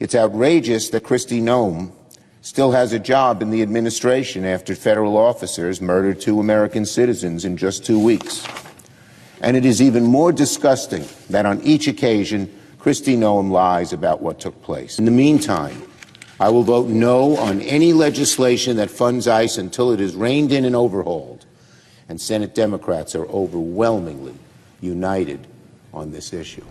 It's outrageous that Kristi Noem still has a job in the administration after federal officers murdered 2 American citizens in just 2 weeks. And it is even more disgusting that on each occasion, Kristi Noem lies about what took place. In the meantime, I will vote no on any legislation that funds ICE until it is reined in and overhauled. And Senate Democrats are overwhelmingly united on this issue.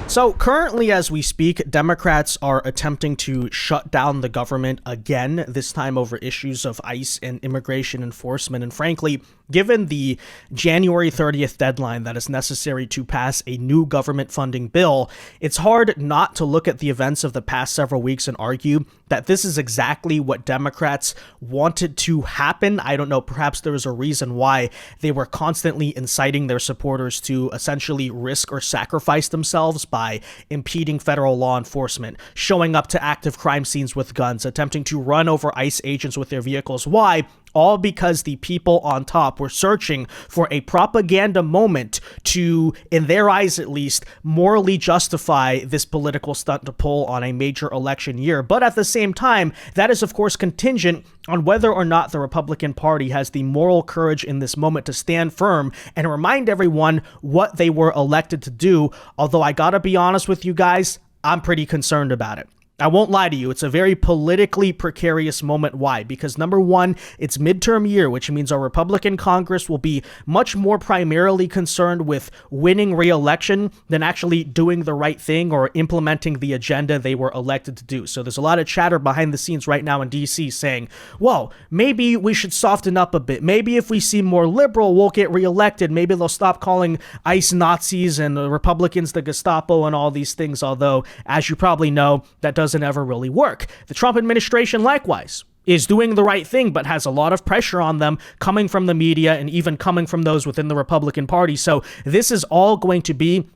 So currently, as we speak, Democrats are attempting to shut down the government again, this time over issues of ICE and immigration enforcement. And frankly, given the January 30th deadline that is necessary to pass a new government funding bill, it's hard not to look at the events of the past several weeks and argue that this is exactly what Democrats wanted to happen. I don't know, perhaps there was a reason why they were constantly inciting their supporters to essentially risk or sacrifice themselves by impeding federal law enforcement, showing up to active crime scenes with guns, attempting to run over ICE agents with their vehicles. Why? All because the people on top were searching for a propaganda moment to, in their eyes at least, morally justify this political stunt to pull on a major election year. But at the same time, that is of course contingent on whether or not the Republican Party has the moral courage in this moment to stand firm and remind everyone what they were elected to do. Although I gotta be honest with you guys, I'm pretty concerned about it. I won't lie to you. It's a very politically precarious moment. Why? Because number one, it's midterm year, which means our Republican Congress will be much more primarily concerned with winning re-election than actually doing the right thing or implementing the agenda they were elected to do. So there's a lot of chatter behind the scenes right now in DC saying, whoa, maybe we should soften up a bit. Maybe if we seem more liberal, we'll get reelected. Maybe they'll stop calling ICE Nazis and the Republicans the Gestapo and all these things. Although, as you probably know, that doesn't ever really work. The Trump administration, likewise, is doing the right thing, but has a lot of pressure on them coming from the media and even coming from those within the Republican Party. So this is all going to be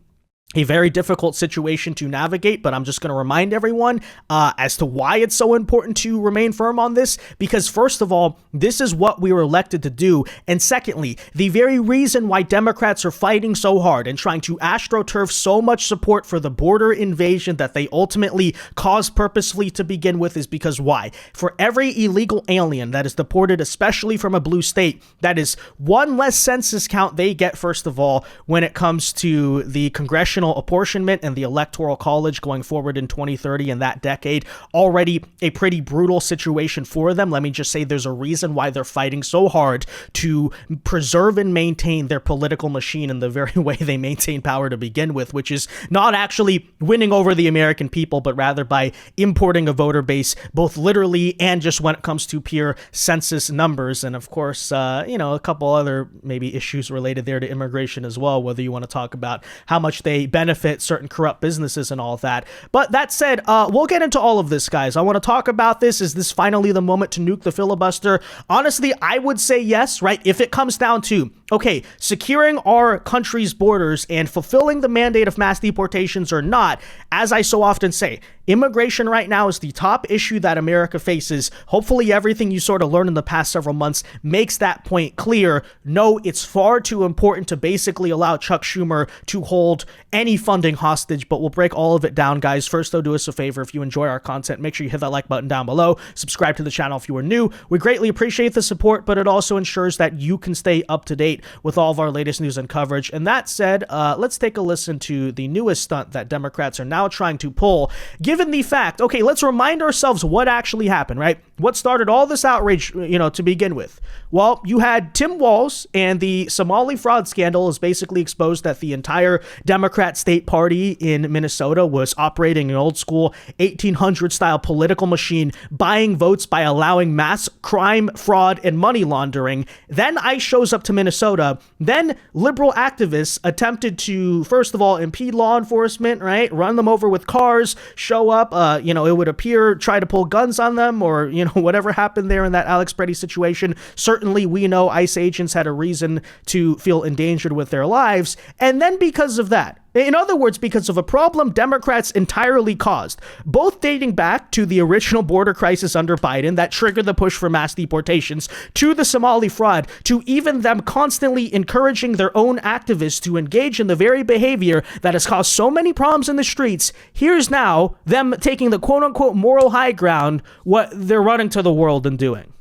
a very difficult situation to navigate, but I'm just going to remind everyone as to why it's so important to remain firm on this, because first of all, this is what we were elected to do. And secondly, the very reason why Democrats are fighting so hard and trying to astroturf so much support for the border invasion that they ultimately caused purposefully to begin with is because why? For every illegal alien that is deported, especially from a blue state, that is one less census count they get, first of all, when it comes to the congressional apportionment and the electoral college going forward in 2030 and that decade. Already a pretty brutal situation for them. Let me just say there's a reason why they're fighting so hard to preserve and maintain their political machine in the very way they maintain power to begin with, which is not actually winning over the American people, but rather by importing a voter base, both literally and just when it comes to pure census numbers. And of course, a couple other maybe issues related there to immigration as well, whether you want to talk about how much they benefit certain corrupt businesses and all of that. But that said, we'll get into all of this, guys. I want to talk about this. Is this finally the moment to nuke the filibuster? Honestly, I would say yes, right? If it comes down to, okay, securing our country's borders and fulfilling the mandate of mass deportations or not, as I so often say, immigration right now is the top issue that America faces. Hopefully everything you sort of learned in the past several months makes that point clear. No, it's far too important to basically allow Chuck Schumer to hold any funding hostage, but we'll break all of it down, guys. First, though, do us a favor. If you enjoy our content, make sure you hit that like button down below. Subscribe to the channel if you are new. We greatly appreciate the support, but it also ensures that you can stay up to date with all of our latest news and coverage. And that said, let's take a listen to the newest stunt that Democrats are now trying to pull, given the fact, okay, let's remind ourselves what actually happened, right? What started all this outrage, to begin with? Well, you had Tim Walz, and the Somali fraud scandal is basically exposed that the entire Democrat state party in Minnesota was operating an old school 1800 style political machine, buying votes by allowing mass crime, fraud, and money laundering. Then ICE shows up to Minnesota. Then liberal activists attempted to, first of all, impede law enforcement, right? Run them over with cars, show up, it would appear, try to pull guns on them, or, whatever happened there in that Alex Preddy situation. Certainly, we know ICE agents had a reason to feel endangered with their lives. And then because of that, In other words, because of a problem Democrats entirely caused, both dating back to the original border crisis under Biden that triggered the push for mass deportations, to the Somali fraud, to even them constantly encouraging their own activists to engage in the very behavior that has caused so many problems in the streets. Here's now them taking the quote-unquote moral high ground, what they're running to the world and doing.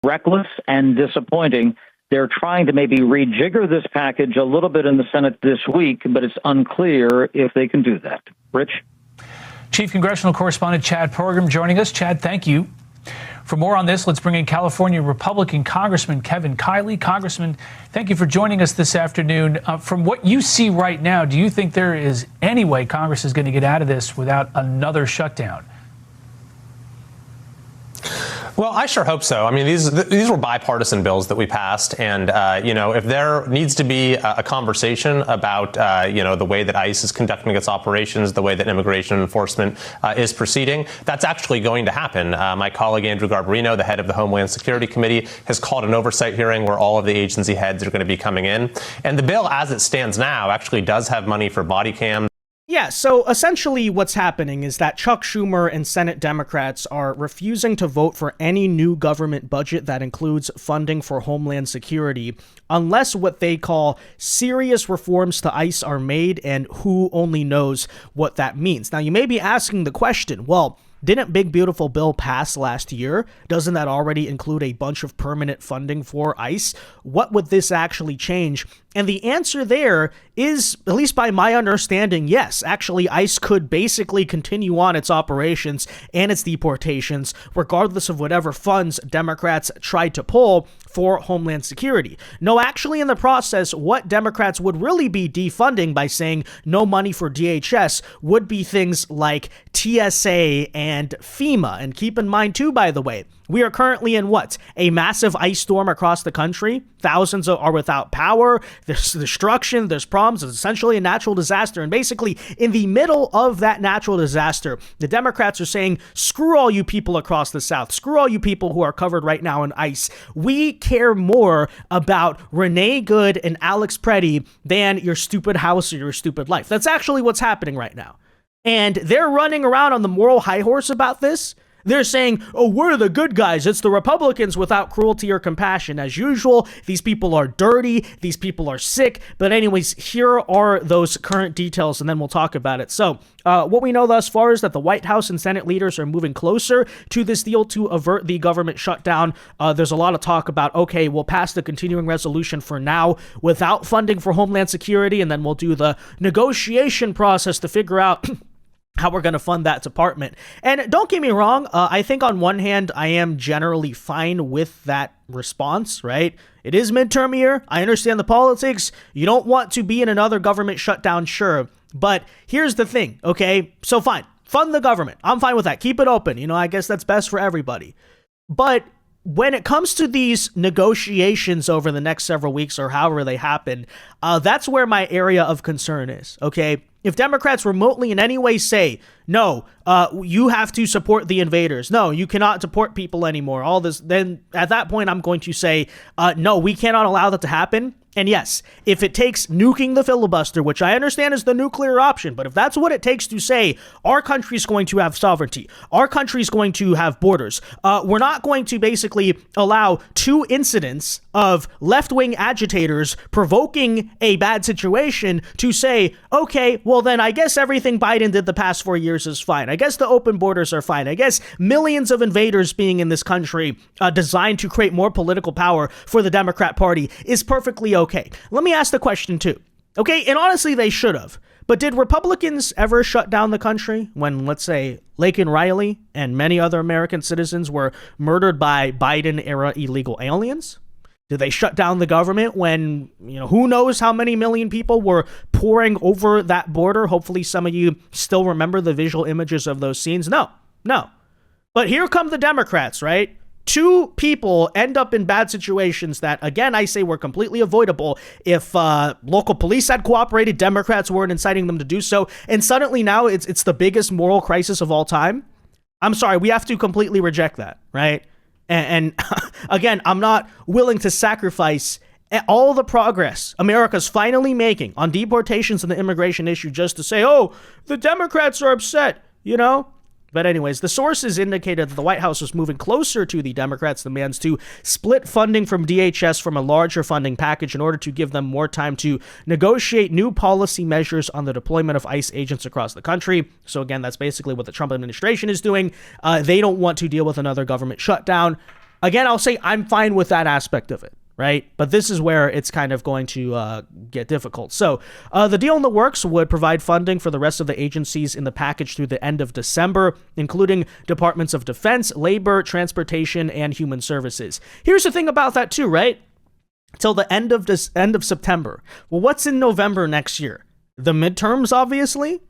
Reckless and disappointing. They're trying to maybe rejigger this package a little bit in the Senate this week, but it's unclear if they can do that. Rich? Chief Congressional Correspondent Chad Pergram joining us. Chad, thank you. For more on this, let's bring in California Republican Congressman Kevin Kiley. Congressman, thank you for joining us this afternoon. From what you see right now, do you think there is any way Congress is going to get out of this without another shutdown? Well, I sure hope so. I mean, these were bipartisan bills that we passed. And, if there needs to be a conversation about, the way that ICE is conducting its operations, the way that immigration enforcement is proceeding, that's actually going to happen. My colleague Andrew Garbarino, the head of the Homeland Security Committee, has called an oversight hearing where all of the agency heads are going to be coming in. And the bill, as it stands now, actually does have money for body cams. Yeah, so essentially what's happening is that Chuck Schumer and Senate Democrats are refusing to vote for any new government budget that includes funding for Homeland Security unless what they call serious reforms to ICE are made, and who only knows what that means. Now, you may be asking the question, well, didn't Big Beautiful Bill pass last year? Doesn't that already include a bunch of permanent funding for ICE? What would this actually change? And the answer there is, at least by my understanding, yes. Actually, ICE could basically continue on its operations and its deportations, regardless of whatever funds Democrats tried to pull for Homeland Security. No, actually, in the process, what Democrats would really be defunding by saying no money for DHS would be things like TSA and FEMA. And keep in mind, too, by the way, we are currently in what? A massive ice storm across the country. Thousands are without power. There's destruction. There's problems. It's essentially a natural disaster. And basically, in the middle of that natural disaster, the Democrats are saying, screw all you people across the South. Screw all you people who are covered right now in ice. We care more about Renee Good and Alex Preddy than your stupid house or your stupid life. That's actually what's happening right now. And they're running around on the moral high horse about this. They're saying, oh, we're the good guys. It's the Republicans without cruelty or compassion. As usual, these people are dirty. These people are sick. But anyways, here are those current details, and then we'll talk about it. So what we know thus far is that the White House and Senate leaders are moving closer to this deal to avert the government shutdown. There's a lot of talk about, okay, we'll pass the continuing resolution for now without funding for Homeland Security, and then we'll do the negotiation process to figure out how we're going to fund that department. And don't get me wrong, I think on one hand, I am generally fine with that response, right? It is midterm year. I understand the politics. You don't want to be in another government shutdown, sure. But here's the thing, okay? So fine, fund the government. I'm fine with that. Keep it open. I guess that's best for everybody. But when it comes to these negotiations over the next several weeks or however they happen, that's where my area of concern is, okay? If Democrats remotely in any way say, no, you have to support the invaders. No, you cannot deport people anymore. All this, then at that point, I'm going to say, no, we cannot allow that to happen. And yes, if it takes nuking the filibuster, which I understand is the nuclear option, but if that's what it takes to say our country is going to have sovereignty, our country is going to have borders, we're not going to basically allow 2 incidents of left-wing agitators provoking a bad situation to say, okay, well then I guess everything Biden did the past 4 years is fine. I guess the open borders are fine. I guess millions of invaders being in this country designed to create more political power for the Democrat Party is perfectly okay. Let me ask the question too. Okay, and honestly, they should have. But did Republicans ever shut down the country when, let's say, Laken Riley and many other American citizens were murdered by Biden-era illegal aliens? Did they shut down the government when, who knows how many million people were pouring over that border? Hopefully some of you still remember the visual images of those scenes. No. But here come the Democrats, right? 2 people end up in bad situations that, again, I say were completely avoidable if local police had cooperated, Democrats weren't inciting them to do so, and suddenly now it's the biggest moral crisis of all time. I'm sorry, we have to completely reject that, right? And again, I'm not willing to sacrifice all the progress America's finally making on deportations and the immigration issue just to say, oh, the Democrats are upset, you know? But anyways, the sources indicated that the White House was moving closer to the Democrats' demands to split funding from DHS from a larger funding package in order to give them more time to negotiate new policy measures on the deployment of ICE agents across the country. So again, that's basically what the Trump administration is doing. They don't want to deal with another government shutdown. Again, I'll say I'm fine with that aspect of it. Right? But this is where it's kind of going to get difficult. So the deal in the works would provide funding for the rest of the agencies in the package through the end of December, including Departments of Defense, Labor, Transportation, and Human Services. Here's the thing about that too, right? Till the end of September. Well, what's in November next year? The midterms, obviously.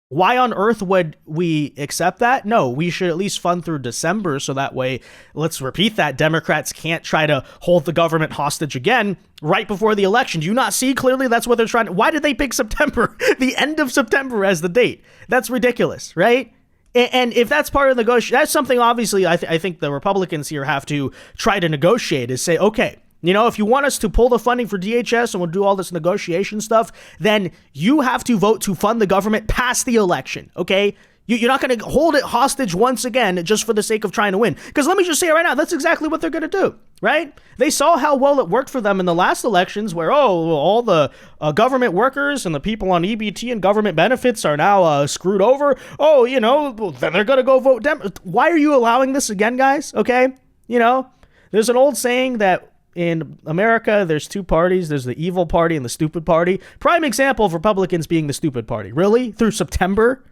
Why on earth would we accept that? No, we should at least fund through December so that way, let's repeat that, Democrats can't try to hold the government hostage again right before the election. Do you not see clearly that's what they're trying to... Why did they pick September, the end of September as the date? That's ridiculous, right? And if that's part of the negotiation, that's something obviously I think the Republicans here have to try to negotiate is say, okay, you know, if you want us to pull the funding for DHS and we'll do all this negotiation stuff, then you have to vote to fund the government past the election, okay? You're not going to hold it hostage once again just for the sake of trying to win. Because let me just say right now, that's exactly what they're going to do, right? They saw how well it worked for them in the last elections where, all the government workers and the people on EBT and government benefits are now screwed over. Oh, you know, then they're going to go vote Why are you allowing this again, guys? Okay? You know, there's an old saying that in America, there's two parties. There's the evil party and the stupid party. Prime example of Republicans being the stupid party. Really? Through September?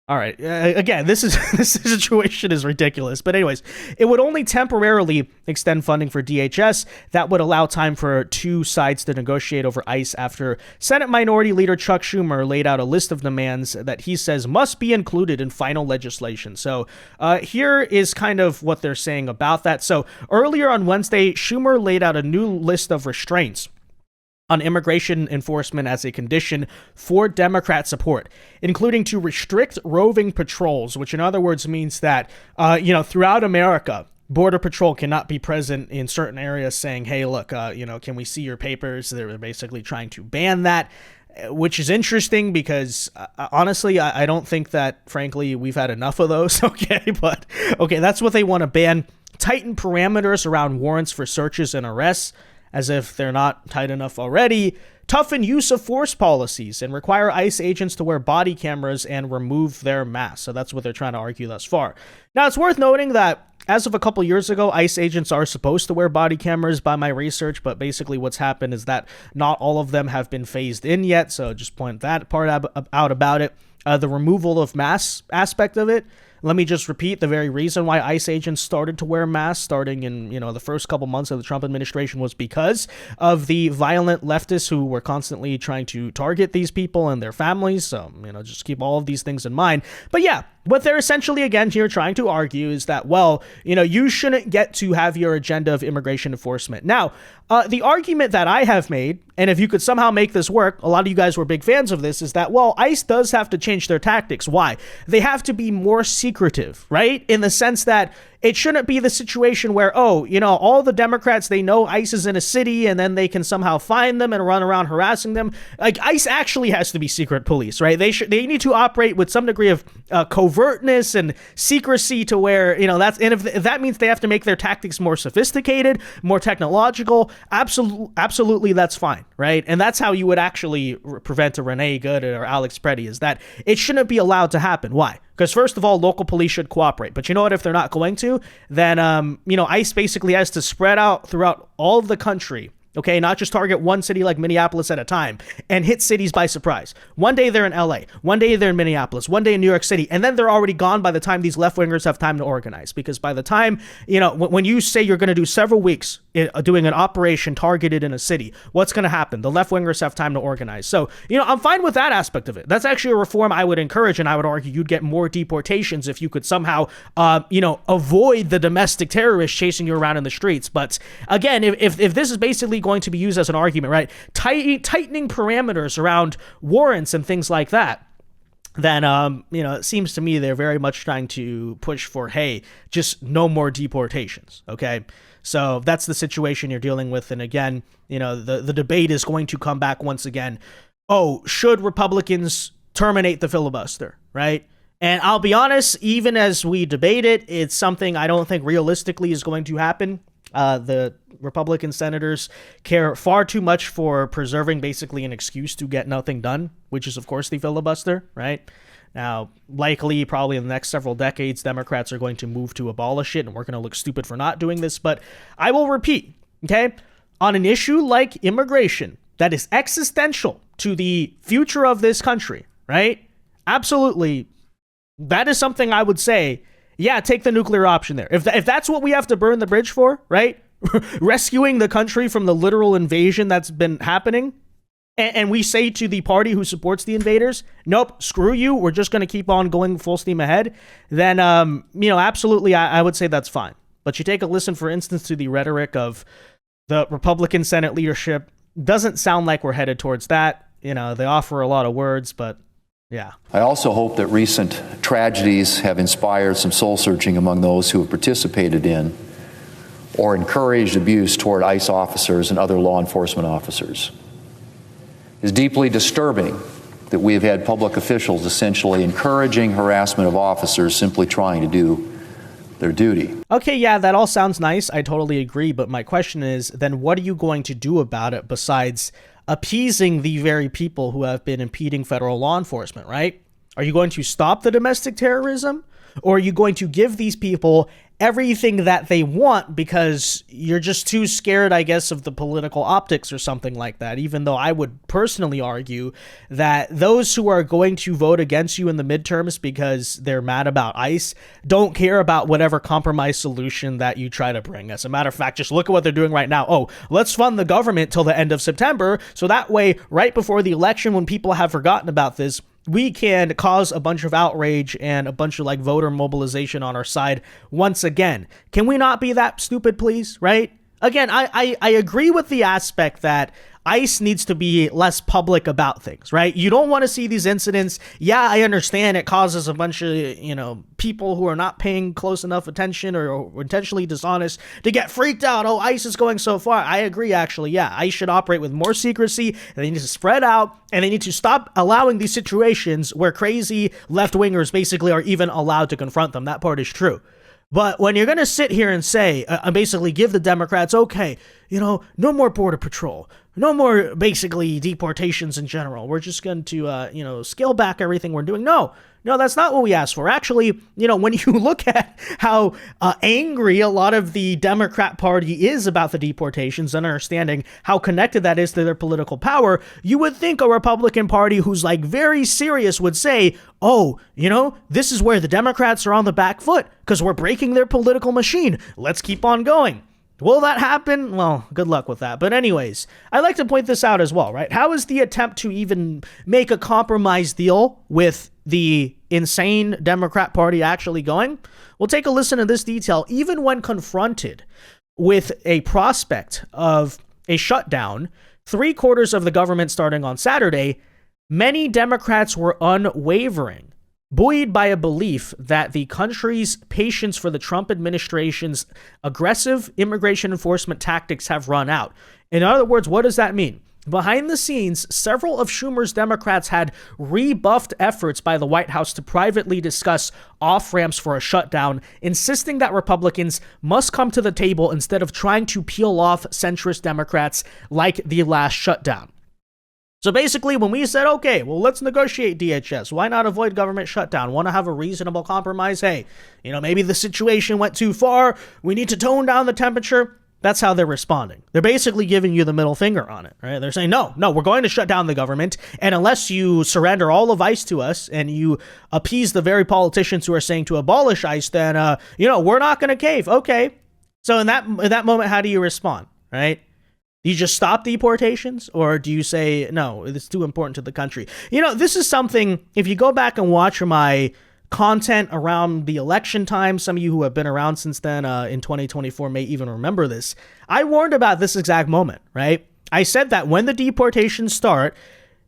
All right. Again, this situation is ridiculous. But anyways, it would only temporarily extend funding for DHS. That would allow time for two sides to negotiate over ICE after Senate Minority Leader Chuck Schumer laid out a list of demands that he says must be included in final legislation. So here is kind of what they're saying about that. So earlier on Wednesday, Schumer laid out a new list of restraints on immigration enforcement as a condition for Democrat support, including to restrict roving patrols, which in other words means that, throughout America, Border Patrol cannot be present in certain areas saying, hey, look, can we see your papers? They're basically trying to ban that, which is interesting because honestly, I don't think that, frankly, we've had enough of those. Okay, but okay, that's what they want to ban. Tighten parameters around warrants for searches and arrests, as if they're not tight enough already. Toughen use of force policies and require ICE agents to wear body cameras and remove their masks. So that's what they're trying to argue thus far. Now, it's worth noting that as of a couple years ago, ICE agents are supposed to wear body cameras by my research, but basically what's happened is that not all of them have been phased in yet. So just point that part out about it. The removal of masks aspect of it. Let me just repeat the very reason why ICE agents started to wear masks starting in, the first couple months of the Trump administration was because of the violent leftists who were constantly trying to target these people and their families. So, just keep all of these things in mind. But yeah, what they're essentially, again, here trying to argue is that, you shouldn't get to have your agenda of immigration enforcement. Now, the argument that I have made, and if you could somehow make this work, a lot of you guys were big fans of this, is that, ICE does have to change their tactics. Why? They have to be more secretive, right? In the sense that it shouldn't be the situation where, all the Democrats, they know ICE is in a city and then they can somehow find them and run around harassing them. Like, ICE actually has to be secret police, right? They need to operate with some degree of covertness and secrecy to where, if that means they have to make their tactics more sophisticated, more technological, absolutely that's fine, right? And that's how you would actually prevent a Renee Good or Alex Preddy, is that it shouldn't be allowed to happen. Why? Because first of all, local police should cooperate. But you know what? If they're not going to, then, ICE basically has to spread out throughout all of the country. Okay, not just target one city like Minneapolis at a time and hit cities by surprise. One day they're in LA, one day they're in Minneapolis, one day in New York City, and then they're already gone by the time these left-wingers have time to organize. Because by the time, when you say you're going to do several weeks doing an operation targeted in a city, what's going to happen? The left-wingers have time to organize. So, I'm fine with that aspect of it. That's actually a reform I would encourage, and I would argue you'd get more deportations if you could somehow, avoid the domestic terrorists chasing you around in the streets. But again, if this is basically going to be used as an argument, right? Tightening parameters around warrants and things like that. then, it seems to me they're very much trying to push for, hey, just no more deportations, okay? So that's the situation you're dealing with. And again, the debate is going to come back once again. Oh, should Republicans terminate the filibuster, right? And I'll be honest, even as we debate it, it's something I don't think realistically is going to happen. The Republican senators care far too much for preserving basically an excuse to get nothing done, which is, of course, the filibuster, right? Now, likely, probably in the next several decades, Democrats are going to move to abolish it, and we're going to look stupid for not doing this. But I will repeat, okay? On an issue like immigration that is existential to the future of this country, right? Absolutely, that is something I would say, yeah, take the nuclear option there. If that's what we have to burn the bridge for, right? Rescuing the country from the literal invasion that's been happening. And we say to the party who supports the invaders, nope, screw you. We're just going to keep on going full steam ahead. Then, absolutely, I would say that's fine. But you take a listen, for instance, to the rhetoric of the Republican Senate leadership. Doesn't sound like we're headed towards that. They offer a lot of words, but yeah. I also hope that recent tragedies have inspired some soul searching among those who have participated in or encouraged abuse toward ICE officers and other law enforcement officers. It is deeply disturbing that we have had public officials essentially encouraging harassment of officers simply trying to do their duty. Okay, yeah, that all sounds nice. I totally agree. But my question is, then what are you going to do about it besides appeasing the very people who have been impeding federal law enforcement, right? Are you going to stop the domestic terrorism? Or are you going to give these people everything that they want because you're just too scared, I guess, of the political optics or something like that? Even though I would personally argue that those who are going to vote against you in the midterms because they're mad about ICE don't care about whatever compromise solution that you try to bring. As a matter of fact, just look at what they're doing right now. Oh, let's fund the government till the end of September. So that way, right before the election, when people have forgotten about this, we can cause a bunch of outrage and a bunch of voter mobilization on our side once again. Can we not be that stupid, please? Right? Again, I agree with the aspect that ICE needs to be less public about things, right? You don't want to see these incidents. Yeah, I understand it causes a bunch of, people who are not paying close enough attention or intentionally dishonest to get freaked out. Oh, ICE is going so far. I agree, actually. Yeah, ICE should operate with more secrecy, and they need to spread out, and they need to stop allowing these situations where crazy left-wingers basically are even allowed to confront them. That part is true. But when you're going to sit here and say, basically give the Democrats, okay, no more border patrol, no more basically deportations in general. We're just going to, scale back everything we're doing. No, that's not what we asked for. Actually, when you look at how angry a lot of the Democrat Party is about the deportations and understanding how connected that is to their political power, you would think a Republican Party who's very serious would say, oh, this is where the Democrats are on the back foot because we're breaking their political machine. Let's keep on going. Will that happen? Well, good luck with that. But anyways, I like to point this out as well, right? How is the attempt to even make a compromise deal with the insane Democrat Party actually going? Well, take a listen to this detail. Even when confronted with a prospect of a shutdown, 3/4 of the government starting on Saturday, many Democrats were unwavering, buoyed by a belief that the country's patience for the Trump administration's aggressive immigration enforcement tactics have run out. In other words, what does that mean? Behind the scenes, several of Schumer's Democrats had rebuffed efforts by the White House to privately discuss off-ramps for a shutdown, insisting that Republicans must come to the table instead of trying to peel off centrist Democrats like the last shutdown. So basically, when we said, okay, well, let's negotiate DHS. Why not avoid government shutdown? Want to have a reasonable compromise? Hey, maybe the situation went too far. We need to tone down the temperature. That's how they're responding. They're basically giving you the middle finger on it, right? They're saying, no, we're going to shut down the government. And unless you surrender all of ICE to us and you appease the very politicians who are saying to abolish ICE, then, we're not going to cave. Okay. So in that moment, how do you respond, right? Do you just stop deportations, or do you say, no, it's too important to the country? This is something, if you go back and watch my content around the election time, some of you who have been around since then in 2024 may even remember this. I warned about this exact moment, right? I said that when the deportations start,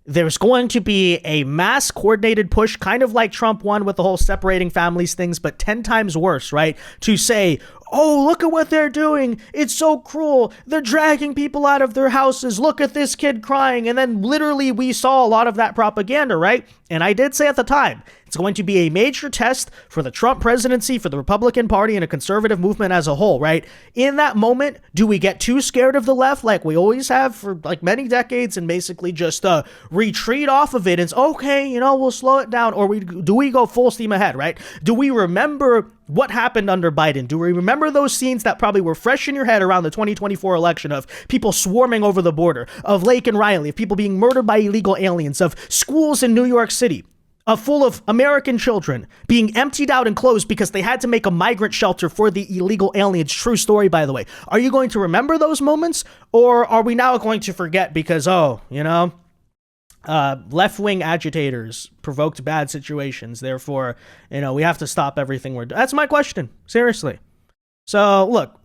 there's going to be a mass coordinated push, kind of like Trump won with the whole separating families things, but 10 times worse, right? To say, oh, look at what they're doing. It's so cruel. They're dragging people out of their houses. Look at this kid crying. And then literally we saw a lot of that propaganda, right? And I did say at the time, it's going to be a major test for the Trump presidency, for the Republican Party, and a conservative movement as a whole, right? In that moment, do we get too scared of the left like we always have for like many decades and basically just retreat off of it? It's okay, you know, we'll slow it down. Or do we go full steam ahead, right? Do we remember what happened under Biden? Do we remember those scenes that probably were fresh in your head around the 2024 election of people swarming over the border, of Lake and Riley, of people being murdered by illegal aliens, of schools in New York City full of American children being emptied out and closed because they had to make a migrant shelter for the illegal aliens? True story, by the way. Are you going to remember those moments, or are we now going to forget because, left-wing agitators provoked bad situations, therefore, we have to stop everything we're doing? That's my question, seriously. So, look,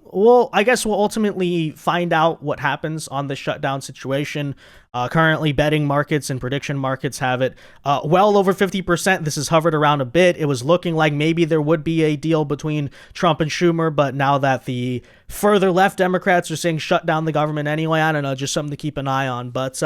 I guess we'll ultimately find out what happens on the shutdown situation. Currently, betting markets and prediction markets have it well over 50%. This has hovered around a bit. It was looking like maybe there would be a deal between Trump and Schumer, but now that the further left Democrats are saying shut down the government anyway, I don't know, just something to keep an eye on. But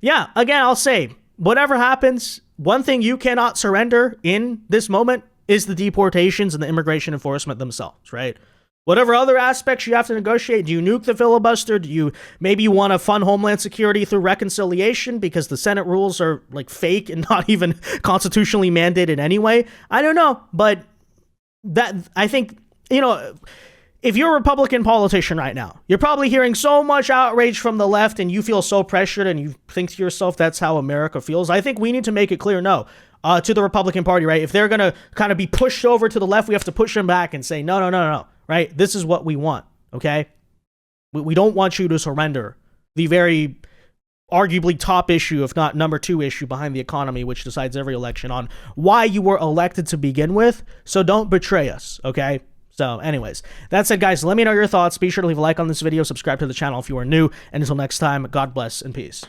yeah, again, I'll say, whatever happens, one thing you cannot surrender in this moment is the deportations and the immigration enforcement themselves, right? Whatever other aspects you have to negotiate, do you nuke the filibuster? Do you maybe want to fund Homeland Security through reconciliation because the Senate rules are like fake and not even constitutionally mandated anyway? I don't know, but that, I think, if you're a Republican politician right now, you're probably hearing so much outrage from the left and you feel so pressured and you think to yourself, that's how America feels. I think we need to make it clear, no, to the Republican Party, right? If they're going to kind of be pushed over to the left, we have to push them back and say, no, right? This is what we want, okay? We don't want you to surrender the very arguably top issue, if not number 2 issue behind the economy, which decides every election, on why you were elected to begin with. So don't betray us, okay? So anyways, that said, guys, let me know your thoughts. Be sure to leave a like on this video, subscribe to the channel if you are new, and until next time, God bless and peace.